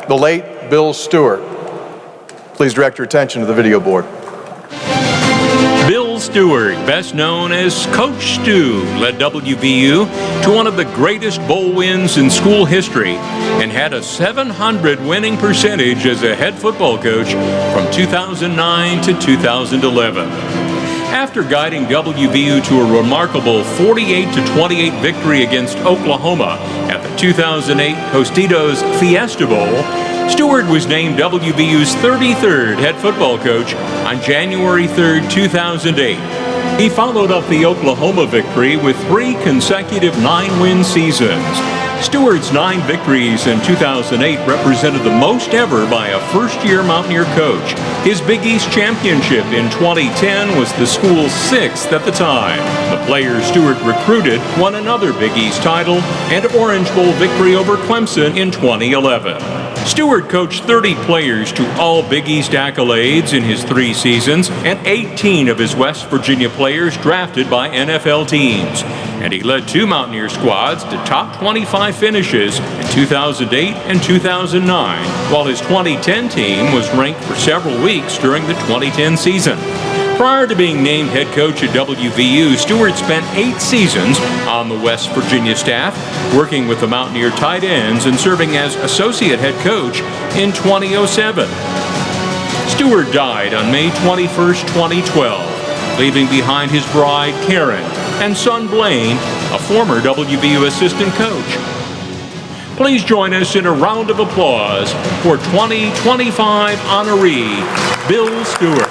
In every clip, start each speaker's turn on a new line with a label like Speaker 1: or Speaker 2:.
Speaker 1: the late Bill Stewart. Please direct your attention to the video board.
Speaker 2: Bill Stewart, best known as Coach Stu, led WVU to one of the greatest bowl wins in school history and had a .700 winning percentage as a head football coach from 2009 to 2011. After guiding WVU to a remarkable 48-28 victory against Oklahoma at the 2008 Tostitos Fiesta Bowl, Stewart was named WVU's 33rd head football coach on January 3, 2008. He followed up the Oklahoma victory with 3 consecutive 9-win seasons. Stewart's 9 victories in 2008 represented the most ever by a first-year Mountaineer coach. His Big East championship in 2010 was the school's 6th at the time. The players Stewart recruited won another Big East title and Orange Bowl victory over Clemson in 2011. Stewart coached 30 players to all Big East accolades in his 3 seasons, and 18 of his West Virginia players drafted by NFL teams. And he led 2 Mountaineer squads to top 25 finishes in 2008 and 2009, while his 2010 team was ranked for several weeks during the 2010 season. Prior to being named head coach at WVU, Stewart spent 8 seasons on the West Virginia staff, working with the Mountaineer tight ends and serving as associate head coach in 2007. Stewart died on May 21, 2012, leaving behind his bride, Karen, and son, Blaine, a former WVU assistant coach. Please join us in a round of applause for 2025 honoree, Bill Stewart.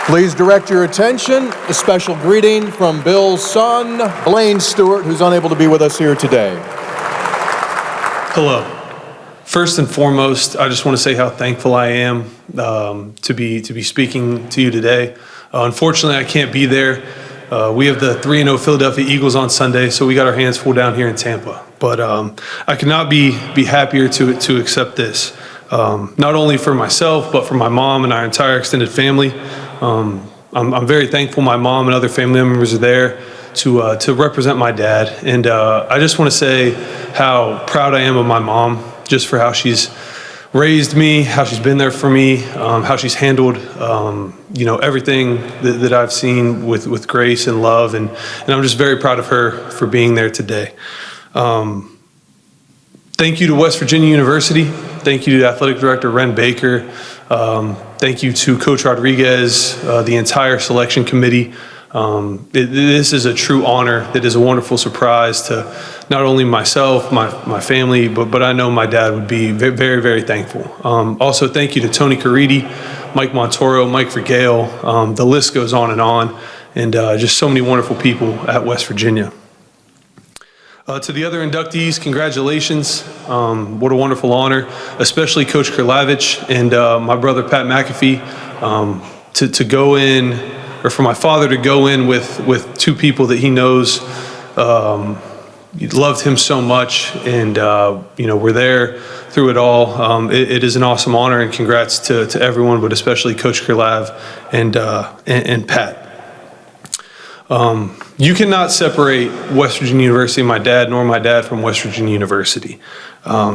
Speaker 1: Please direct your attention. A special greeting from Bill's son, Blaine Stewart, who's unable to be with us here today.
Speaker 3: Hello. First and foremost, I just want to say how thankful I am to be speaking to you today. Unfortunately, I can't be there. We have the 3-0 Philadelphia Eagles on Sunday, so we got our hands full down here in Tampa. But I could not be happier to accept this, not only for myself, but for my mom and our entire extended family. I'm very thankful my mom and other family members are there to represent my dad. And I just want to say how proud I am of my mom, just for how she's raised me, how she's been there for me, how she's handled everything that I've seen with grace and love. And I'm just very proud of her for being there today. Thank you to West Virginia University. Thank you to Athletic Director Ren Baker. Thank you to Coach Rodriguez, the entire selection committee. This is a true honor. It is a wonderful surprise to not only myself, my family, but I know my dad would be very, very, very thankful. Also, thank you to Tony Caridi, Mike Montoro, Mike Vergale. The list goes on, and just so many wonderful people at West Virginia. To the other inductees, congratulations. What a wonderful honor, especially Coach Kurlavich and my brother Pat McAfee, to go in, or for my father to go in with 2 people that he knows loved him so much, and we're there through it all. It is an awesome honor, and congrats to everyone, but especially Coach Kurlav and Pat. You cannot separate West Virginia University, my dad, nor my dad from West Virginia University.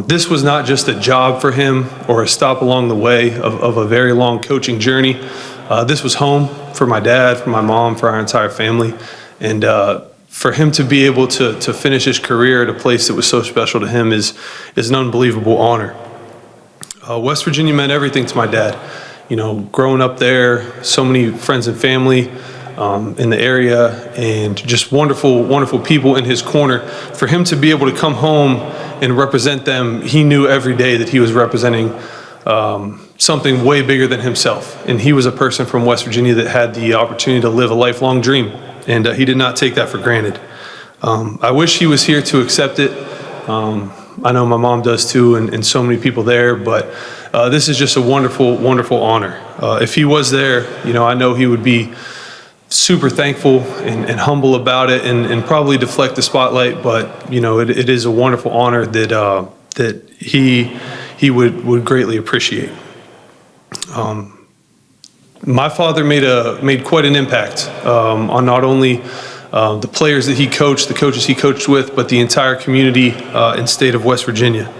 Speaker 3: This was not just a job for him or a stop along the way of a very long coaching journey. This was home for my dad, for my mom, for our entire family. And for him to be able to finish his career at a place that was so special to him is an unbelievable honor. West Virginia meant everything to my dad. Growing up there, so many friends and family in the area, and just wonderful, wonderful people in his corner. For him to be able to come home and represent them, he knew every day that he was representing something way bigger than himself. And he was a person from West Virginia that had the opportunity to live a lifelong dream, and he did not take that for granted. I wish he was here to accept it. I know my mom does too, and so many people there, but this is just a wonderful, wonderful honor. If he was there, I know he would be super thankful and humble about it, and probably deflect the spotlight, but it is a wonderful honor that he would greatly appreciate. My father made quite an impact on not only the players that he coached, the coaches he coached with, but the entire community and state of West Virginia.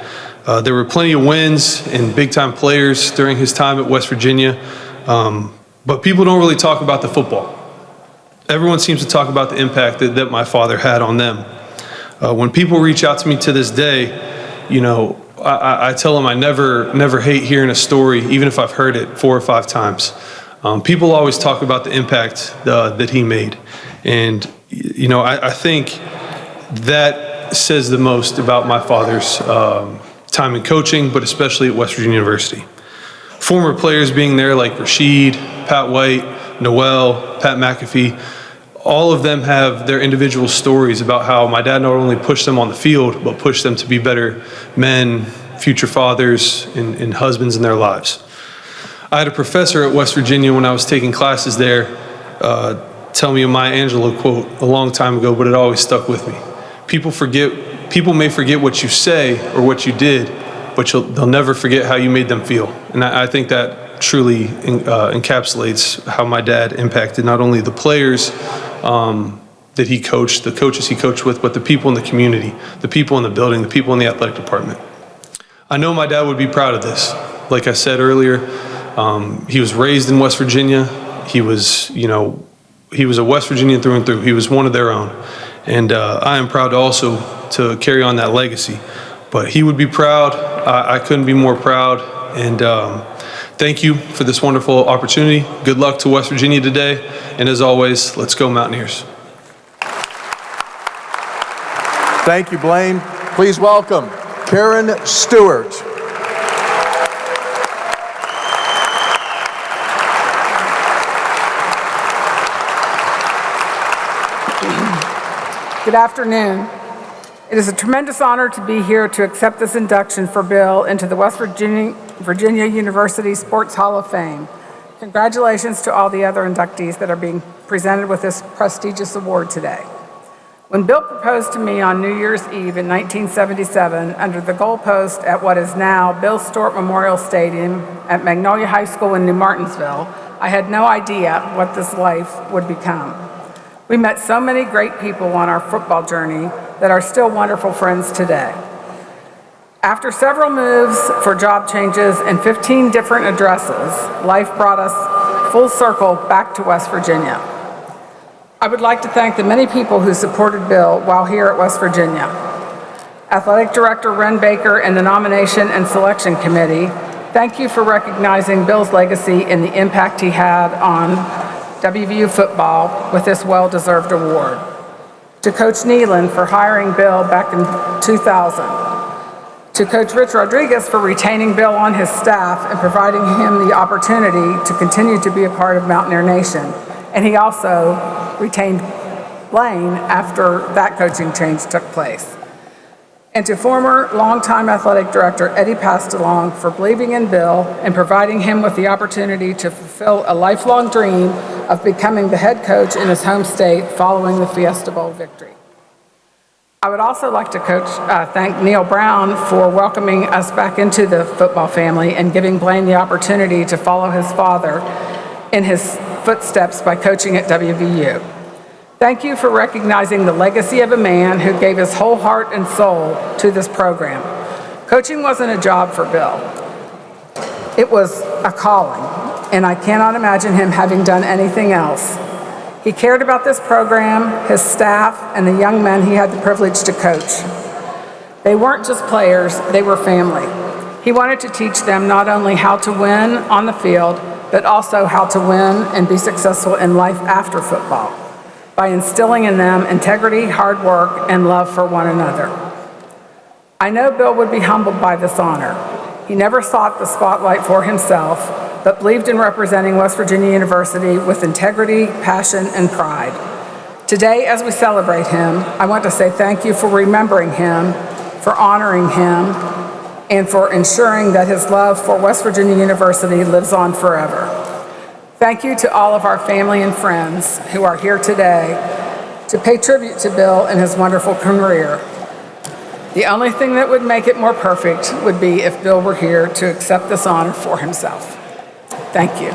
Speaker 3: There were plenty of wins and big-time players during his time at West Virginia, but people don't really talk about the football. Everyone seems to talk about the impact that my father had on them. When people reach out to me to this day, I tell them I never hate hearing a story, even if I've heard it 4 or 5 times. People always talk about the impact that he made. And, I think that says the most about my father's time in coaching, but especially at West Virginia University. Former players being there like Rashid, Pat White, Noel, Pat McAfee, all of them have their individual stories about how my dad not only pushed them on the field, but pushed them to be better men, future fathers, and husbands in their lives. I had a professor at West Virginia when I was taking classes there tell me a Maya Angelou quote a long time ago, but it always stuck with me. People may forget what you say or what you did, but they'll never forget how you made them feel. And I think that truly encapsulates how my dad impacted not only the players that he coached, the coaches he coached with, but the people in the community, the people in the building, the people in the athletic department. I know my dad would be proud of this. Like I said earlier, he was raised in West Virginia. He was a West Virginian through and through. He was one of their own. And I am proud also to carry on that legacy. But he would be proud. I couldn't be more proud. And thank you for this wonderful opportunity. Good luck to West Virginia today. And as always, let's go Mountaineers.
Speaker 1: Thank you, Blaine. Please welcome Karen Stewart.
Speaker 4: Good afternoon. It is a tremendous honor to be here to accept this induction for Bill into the West Virginia University Sports Hall of Fame. Congratulations to all the other inductees that are being presented with this prestigious award today. When Bill proposed to me on New Year's Eve in 1977 under the goalpost at what is now Bill Stewart Memorial Stadium at Magnolia High School in New Martinsville, I had no idea what this life would become. We met so many great people on our football journey that are still wonderful friends today. After several moves for job changes and 15 different addresses, life brought us full circle back to West Virginia. I would like to thank the many people who supported Bill while here at West Virginia. Athletic Director Ren Baker and the Nomination and Selection Committee, thank you for recognizing Bill's legacy and the impact he had on WVU football with this well-deserved award. To Coach Nealon for hiring Bill back in 2000. To Coach Rich Rodriguez for retaining Bill on his staff and providing him the opportunity to continue to be a part of Mountaineer Nation. And he also retained Blaine after that coaching change took place. And to former longtime athletic director Eddie Pastalong for believing in Bill and providing him with the opportunity to fulfill a lifelong dream of becoming the head coach in his home state following the Fiesta Bowl victory. I would also like to thank Neil Brown for welcoming us back into the football family and giving Blaine the opportunity to follow his father in his footsteps by coaching at WVU. Thank you for recognizing the legacy of a man who gave his whole heart and soul to this program. Coaching wasn't a job for Bill. It was a calling, and I cannot imagine him having done anything else. He cared about this program, his staff, and the young men he had the privilege to coach. They weren't just players, they were family. He wanted to teach them not only how to win on the field, but also how to win and be successful in life after football, by instilling in them integrity, hard work, and love for one another. I know Bill would be humbled by this honor. He never sought the spotlight for himself, but believed in representing West Virginia University with integrity, passion, and pride. Today, as we celebrate him, I want to say thank you for remembering him, for honoring him, and for ensuring that his love for West Virginia University lives on forever. Thank you to all of our family and friends who are here today to pay tribute to Bill and his wonderful career. The only thing that would make it more perfect would be if Bill were here to accept this honor for himself. Thank you.